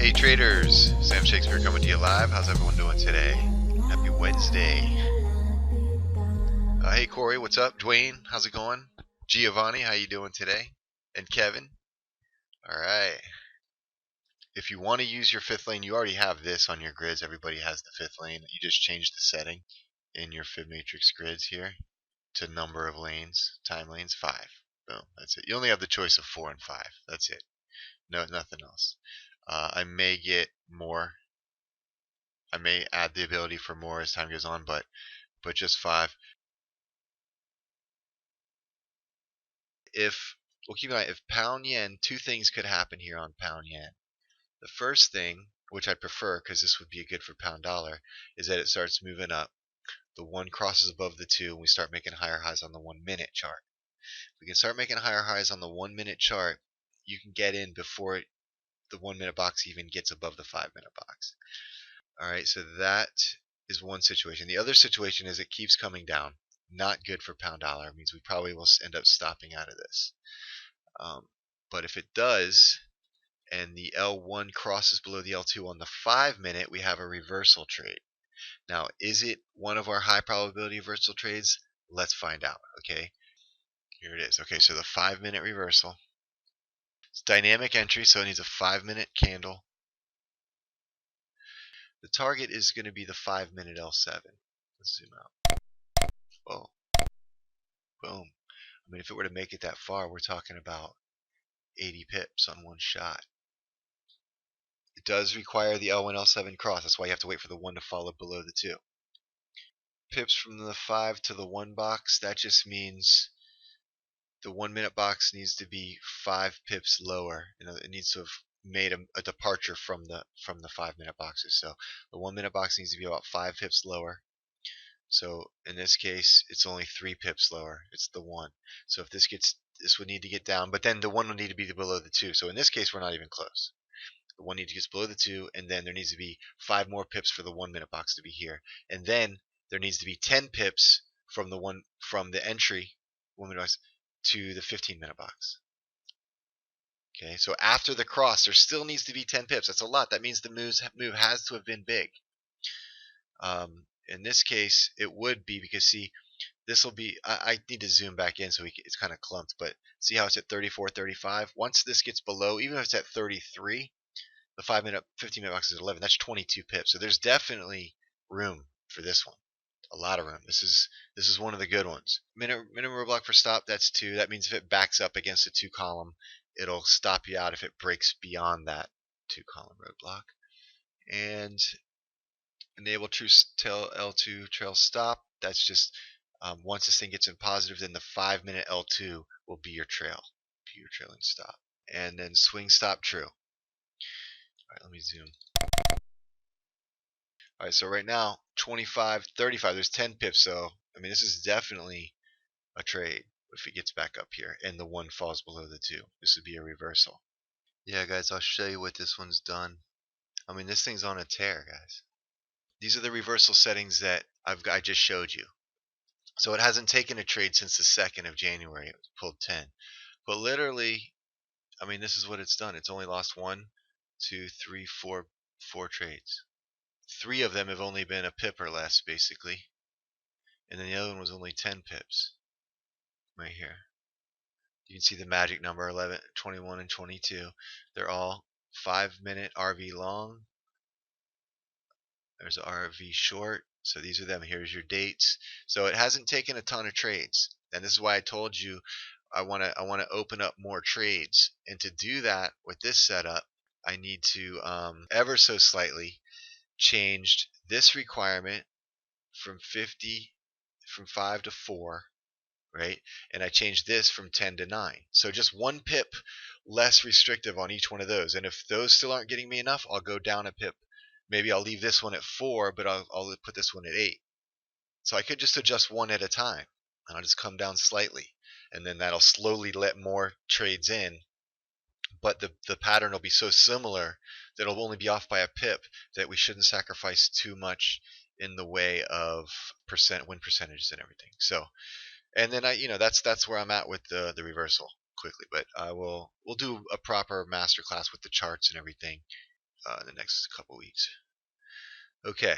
Hey traders, Sam Shakespeare coming to you live. How's everyone doing today? Happy Wednesday. Hey Corey, what's up? Dwayne, how's it going? Giovanni, how you doing today? And Kevin? Alright. If you want to use your fifth lane, you already have this on your grids. Everybody has the fifth lane. You just change the setting in your FibMatrix grids here to number of lanes, time lanes, 5. Boom, that's it. You only have the choice of 4 and 5. That's it. No, nothing else. I may get more. I may add the ability for more as time goes on, but just 5. We'll keep in mind, if pound yen, two things could happen here on pound yen. The first thing, which I prefer because this would be good for pound dollar, is that it starts moving up. The 1 crosses above the 2, and we start making higher highs on the 1 minute chart. If we can start making higher highs on the 1 minute chart, you can get in before the 1 minute box even gets above the 5 minute box. Alright, so that is one situation. The other situation is it keeps coming down. Not good for pound dollar. It means we probably will end up stopping out of this. But if it does, and the L1 crosses below the L2 on the 5 minute, we have a reversal trade. Now, is it one of our high probability reversal trades? Let's find out, okay? Here it is. Okay, so the 5 minute reversal. It's dynamic entry, so it needs a 5 minute candle. The target is going to be the 5 minute L7. Let's zoom out. Whoa. Boom. I mean, if it were to make it that far, we're talking about 80 pips on one shot. It does require the L1, L7 cross. That's why you have to wait for the 1 to follow below the 2. Pips from the 5 to the 1 box, that just means the 1 minute box needs to be 5 pips lower. It needs to have made a departure from the 5 minute boxes. So the 1 minute box needs to be about 5 pips lower. So in this case, it's only 3 pips lower. It's the 1. So if this would need to get down, but then the 1 would need to be below the 2. So in this case, we're not even close. The 1 needs to get below the 2, and then there needs to be 5 more pips for the 1 minute box to be here. And then there needs to be 10 pips from the entry 1 minute box to the 15 minute box. Okay, so after the cross, there still needs to be 10 pips. That's a lot. That means the move has to have been big. In this case, it would be because, see, this will be, I need to zoom back in so it's kind of clumped, but see how it's at 34, 35? Once this gets below, even if it's at 33, the 5 minute, 15 minute box is 11. That's 22 pips. So there's definitely room for this one. A lot of room. This is one of the good ones. Minimum roadblock for stop, that's 2. That means if it backs up against a 2 column, it'll stop you out if it breaks beyond that 2 column roadblock. And enable true tail L2 trail stop. That's just once this thing gets in positive, then the 5 minute L2 will be your trailing stop. And then swing stop true. Alright, let me zoom. Alright, so right now, 25, 35, there's 10 pips, so I mean this is definitely a trade if it gets back up here and the 1 falls below the 2. This would be a reversal. Yeah guys, I'll show you what this one's done. I mean this thing's on a tear, guys. These are the reversal settings that I just showed you. So it hasn't taken a trade since the 2nd of January. It pulled 10. But literally, I mean, this is what it's done. It's only lost 1, 2, 3, 4 trades. 3 of them have only been a pip or less, basically. And then the other one was only 10 pips. Right here. You can see the magic number, 11, 21, and 22. They're all 5 minute RV long. There's RV short. So these are them. Here's your dates. So it hasn't taken a ton of trades, and this is why I told you I want to open up more trades. And to do that with this setup, I need to ever so slightly changed this requirement from 5 to 4, right? And I changed this from 10 to 9. So just 1 pip less restrictive on each one of those. And if those still aren't getting me enough, I'll go down a pip. Maybe I'll leave this one at 4, but I'll put this one at 8. So I could just adjust 1 at a time. And I'll just come down slightly. And then that'll slowly let more trades in. But the pattern will be so similar that it'll only be off by a pip that we shouldn't sacrifice too much in the way of win percentages and everything. So, and then that's where I'm at with the reversal quickly. But we'll do a proper masterclass with the charts and everything in the next couple weeks. Okay,